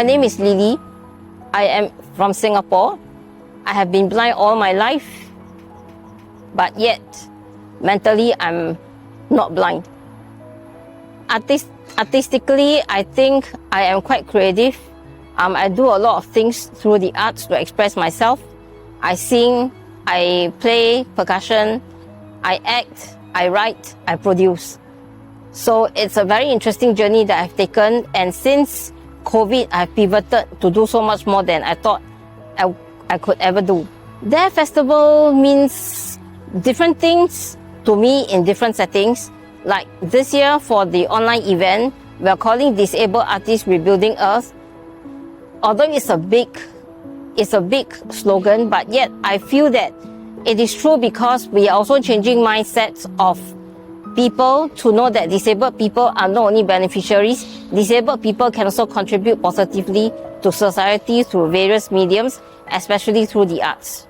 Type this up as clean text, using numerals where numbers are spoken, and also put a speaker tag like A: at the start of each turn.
A: My name is Lily. I am from Singapore. I have been blind all my life, but yet mentally I'm not blind. Artistically, I think I am quite creative. I do a lot of things through the arts to express myself. I sing, I play percussion, I act, I write, I produce. So it's a very interesting journey that I've taken, and since COVID, I've pivoted to do so much more than I thought I could ever do. Their festival means different things to me in different settings. Like this year for the online event, we're calling Disabled Artists Rebuilding Earth. Although it's a big slogan, but yet I feel that it is true because we are also changing mindsets of people to know that disabled people are not only beneficiaries, disabled people can also contribute positively to society through various mediums, especially through the arts.